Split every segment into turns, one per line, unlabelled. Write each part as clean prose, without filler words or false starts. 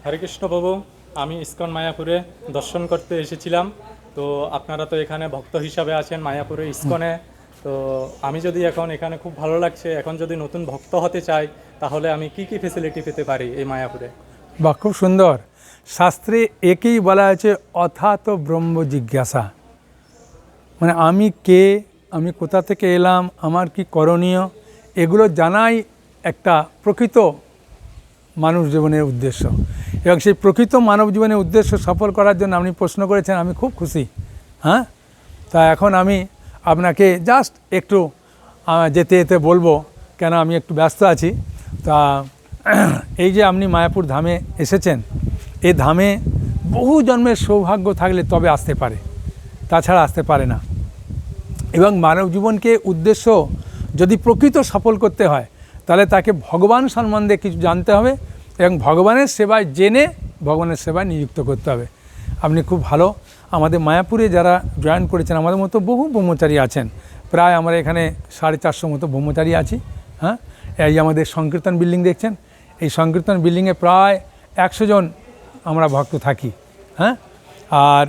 হরে কৃষ্ণ বাবু, আমি ইসকন মায়াপুরে দর্শন করতে এসেছিলাম। তো আপনারা তো এখানে ভক্ত হিসাবে আছেন মায়াপুরে ইসকনে। তো আমি যদি এখন এখানে খুব ভালো লাগছে, এখন যদি নতুন ভক্ত হতে চাই তাহলে আমি কি কি ফেসিলিটি পেতে পারি এই মায়াপুরে?
বা খুব সুন্দর। শাস্ত্রে একেই বলা হয়েছে অথাত ব্রহ্ম জিজ্ঞাসা, মানে আমি কে, আমি কোথা থেকে এলাম, আমার কি করণীয়, এগুলো জানাই একটা প্রকৃত মানব জীবনের উদ্দেশ্য। এবং সেই প্রকৃত মানব জীবনের উদ্দেশ্য সফল করার জন্য আপনি প্রশ্ন করেছেন, আমি খুব খুশি। হ্যাঁ, তা এখন আমি আপনাকে জাস্ট একটু যেতে যেতে বলবো, কেন আমি একটু ব্যস্ত আছি। তা এই যে আপনি মায়াপুর ধামে এসেছেন, এই ধামে বহু জন্মের সৌভাগ্য থাকলে তবে আসতে পারে, তাছাড়া আসতে পারে না। এবং মানব জীবনকে উদ্দেশ্য যদি প্রকৃত সফল করতে হয় তাহলে তাকে ভগবান সম্বন্ধে কিছু জানতে হবে এবং ভগবানের সেবায় জেনে ভগবানের সেবায় নিযুক্ত করতে হবে। আপনি খুব ভালো, আমাদের মায়াপুরে যারা জয়েন করেছেন আমাদের মতো বহু ব্রহ্মচারী আছেন, প্রায় আমরা এখানে 450 মতো ব্রহ্মচারী আছি। হ্যাঁ, এই আমাদের সংকীর্তন বিল্ডিং দেখছেন, এই সংকীর্তন বিল্ডিংয়ে প্রায় 100 জন আমরা ভক্ত থাকি। হ্যাঁ, আর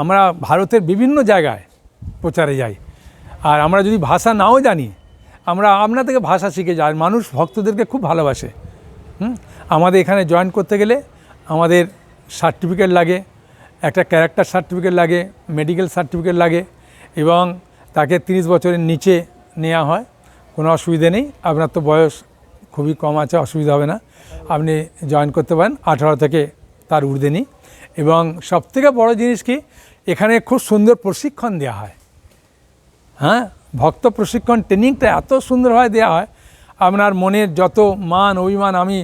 আমরা ভারতের বিভিন্ন জায়গায় প্রচারে যাই। আর আমরা যদি ভাষা নাও জানি, আমরা আপনার থেকে ভাষা শিখে যাই। মানুষ ভক্তদেরকে খুব ভালোবাসে। আমাদের এখানে জয়েন করতে গেলে আমাদের সার্টিফিকেট লাগে, একটা ক্যারেক্টার সার্টিফিকেট লাগে, মেডিকেল সার্টিফিকেট লাগে এবং তাকে 30 বছরের নিচে নেওয়া হয়। কোনো অসুবিধে নেই, আপনার তো বয়স খুবই কম আছে, অসুবিধা হবে না, আপনি জয়েন করতে পারেন। 18 থেকে তার ঊর্ধ্বে নেই। এবং সবথেকে বড় জিনিস কি, এখানে খুব সুন্দর প্রশিক্ষণ দেওয়া হয়। হ্যাঁ, ভক্ত প্রশিক্ষণ ট্রেনিংটা এত সুন্দরভাবে দেওয়া হয়, আপনার মনের যত মান অভিমান, আমি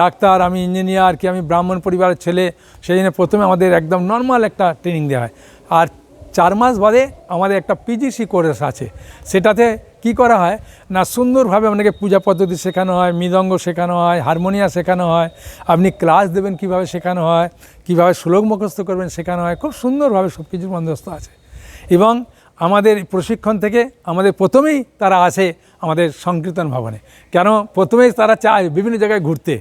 ডাক্তার, আমি ইঞ্জিনিয়ার, কি আমি ব্রাহ্মণ পরিবারের ছেলে, সেই জন্য প্রথমে আমাদের একদম নর্মাল একটা ট্রেনিং দেওয়া হয়। আর 4 মাস বাদে আমাদের একটা পিজিসি কোর্স আছে, সেটাতে কি করা হয় না, সুন্দরভাবে আপনাকে পূজা পদ্ধতি শেখানো হয়, মৃদঙ্গ শেখানো হয়, হারমোনিয়া শেখানো হয়, আপনি ক্লাস দেবেন কীভাবে শেখানো হয়, কীভাবে শ্লোক মুখস্থ করবেন শেখানো হয়, খুব সুন্দরভাবে সব কিছুর বন্দোবস্ত আছে। এবং আমাদের প্রশিক্ষণ থেকে আমাদের প্রথমেই তারা আসে আমাদের সংকীর্তন ভবনে, কেন প্রথমেই তারা চায় বিভিন্ন জায়গায় ঘুরতে।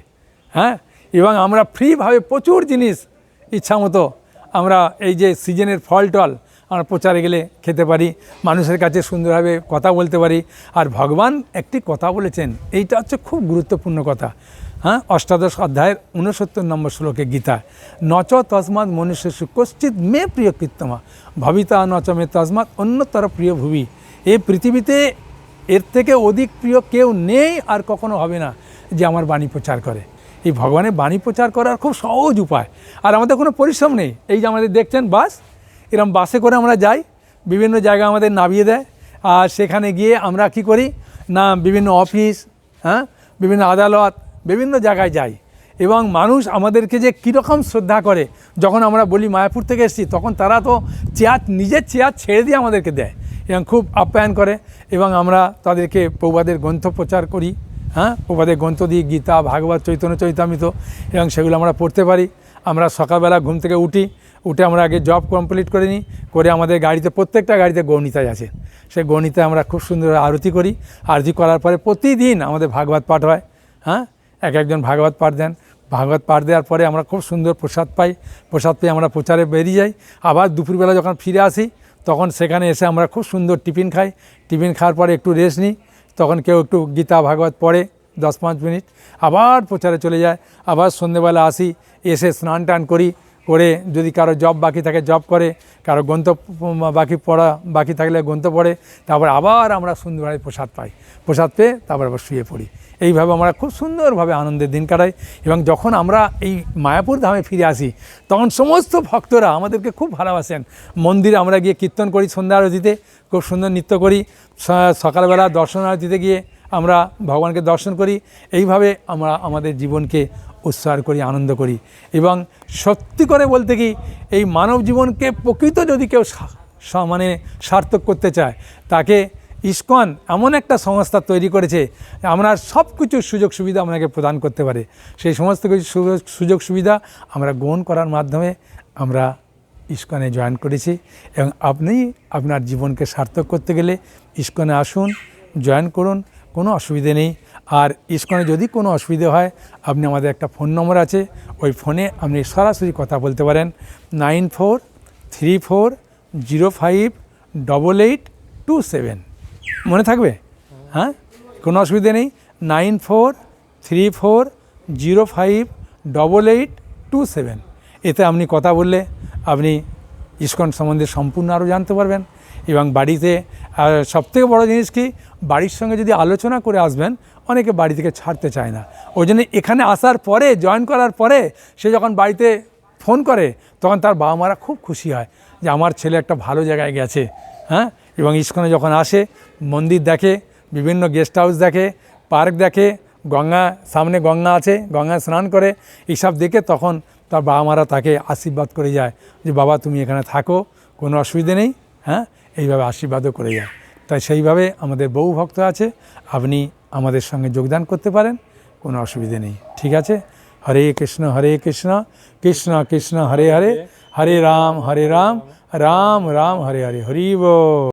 হ্যাঁ, এবং আমরা ফ্রিভাবে প্রচুর জিনিস ইচ্ছা মতো আমরা এই যে সিজনের ফল টল আমরা প্রচারে গেলে খেতে পারি, মানুষের কাছে সুন্দরভাবে কথা বলতে পারি। আর ভগবান একটি কথা বলেছেন, এইটা হচ্ছে খুব গুরুত্বপূর্ণ কথা। হ্যাঁ, 18 অধ্যায়ের 69 নম্বর শ্লোকে গীতা, নচ তসমাৎ মনুষ্যসু কশ্চিৎ মে প্রিয় কীর্তমা ভবিতা নচ মে তসমাৎ অন্যতর প্রিয় ভুবি। এই পৃথিবীতে এর থেকে অধিক প্রিয় কেউ নেই আর কখনো হবে না যে আমার বাণী প্রচার করে। এই ভগবানের বাণী প্রচার করার খুব সহজ উপায়, আর আমাদের কোনো পরিশ্রম নেই। এই যে আমাদের দেখছেন বাস, এরকম বাসে করে আমরা যাই, বিভিন্ন জায়গায় আমাদের নামিয়ে দেয়, আর সেখানে গিয়ে আমরা কি করি না, বিভিন্ন অফিস, হ্যাঁ, বিভিন্ন আদালত, বিভিন্ন জায়গায় যাই। এবং মানুষ আমাদেরকে যে কীরকম শ্রদ্ধা করে, যখন আমরা বলি মায়াপুর থেকে এসেছি, তখন তারা তো চেয়ার, নিজের চেয়ার ছেড়ে দিয়ে আমাদেরকে দেয় এবং খুব আপ্যায়ন করে। এবং আমরা তাদেরকে প্রভুপাদের গ্রন্থ প্রচার করি। হ্যাঁ, প্রভুপাদের গ্রন্থ দিয়ে গীতা, ভাগবত, চৈতন্য চৈতামৃত, এবং সেগুলো আমরা পড়তে পারি। আমরা সকালবেলা ঘুম থেকে উঠে আমরা আগে জব কমপ্লিট করে নিই, করে আমাদের গাড়িতে, প্রত্যেকটা গাড়িতে গৌণিতায় আছে, সেই গৌণিতায় আমরা খুব সুন্দর আরতি করি। আরতি করার পরে প্রতিদিন আমাদের ভাগবত পাঠ হয়। হ্যাঁ, একজন ভাগবত পাঠ দেন, ভাগবত পাঠ দেওয়ার পরে আমরা খুব সুন্দর প্রসাদ পাই। প্রসাদ পেয়ে আমরা প্রচারে বেরিয়ে যাই। আবার দুপুরবেলা যখন ফিরে আসি, তখন সেখানে এসে আমরা খুব সুন্দর টিফিন খাই। টিফিন খাওয়ার পরে একটু রেস্ট নিই, তখন কেউ একটু গীতা ভাগবত পড়ে 10-5 মিনিট, আবার প্রচারে চলে যায়। আবার সন্ধ্যেবেলা আসি, এসে স্নান টান করি, করে যদি কারো জব বাকি থাকে জব করে, কারো গ্রন্থ বাকি থাকলে গ্রন্থ পড়ে, তারপর আবার আমরা সুন্দরভাবে প্রসাদ পাই। প্রসাদ পেয়ে তারপর আবার শুয়ে পড়ি। এইভাবে আমরা খুব সুন্দরভাবে আনন্দের দিন কাটাই। এবং যখন আমরা এই মায়াপুর ধামে ফিরে আসি, তখন সমস্ত ভক্তরা আমাদেরকে খুব ভালোবাসেন। মন্দিরে আমরা গিয়ে কীর্তন করি, সন্ধ্যা আরতিতে খুব সুন্দর নৃত্য করি, সকালবেলা দর্শন আরতিতে গিয়ে আমরা ভগবানকে দর্শন করি। এইভাবে আমরা আমাদের জীবনকে উৎসাহ করি, আনন্দ করি। এবং সত্যি করে বলতে কি, এই মানব জীবনকে প্রকৃত যদি কেউ মানে সার্থক করতে চায়, তাকে ইসকন এমন একটা সংস্থা তৈরি করেছে, আমরা সব কিছু সুযোগ সুবিধা আপনাকে প্রদান করতে পারে। সেই সমস্ত কিছু সুযোগ সুবিধা আমরা গ্রহণ করার মাধ্যমে আমরা ইসকনে জয়েন করেছি। এবং আপনি আপনার জীবনকে সার্থক করতে গেলে ইসকনে আসুন, জয়েন করুন, কোনো অসুবিধে নেই। আর ইসকনে যদি কোনো অসুবিধা হয় আপনি আমাদের একটা ফোন নম্বর আছে, ওই ফোনে আপনি সরাসরি কথা বলতে পারেন 9434058827। মনে থাকবে? হ্যাঁ, কোনো অসুবিধা নেই। 9434058827। এতে আপনি কথা বললে আপনি ইসকন সম্বন্ধে সম্পূর্ণ আরও জানতে পারবেন। এবং বাড়িতে সবথেকে বড় জিনিস কি, বাড়ির সঙ্গে যদি আলোচনা করে আসবেন, অনেকে বাড়ি থেকে ছাড়তে চায় না। ওই জন্য এখানে আসার পরে, জয়েন করার পরে সে যখন বাড়িতে ফোন করে তখন তার বাবা মারা খুব খুশি হয় যে আমার ছেলে একটা ভালো জায়গায় গেছে। হ্যাঁ, এবং ইসকনে যখন আসে মন্দির দেখে, বিভিন্ন গেস্ট হাউস দেখে, পার্ক দেখে, গঙ্গা, সামনে গঙ্গা আছে, গঙ্গায় স্নান করে, এইসব দেখে তখন তার বাবা মারা তাকে আশীর্বাদ করে যায় যে বাবা তুমি এখানে থাকো, কোনো অসুবিধে নেই। হ্যাঁ, এইভাবে আশীর্বাদও করে যায়। তাই সেইভাবে আমাদের বহু ভক্ত আছে, আপনি আমাদের সঙ্গে যোগদান করতে পারেন, কোনো অসুবিধে নেই। ঠিক আছে? হরে কৃষ্ণ কৃষ্ণ কৃষ্ণ হরে হরে, হরে রাম রাম রাম হরে হরে। হরি বল।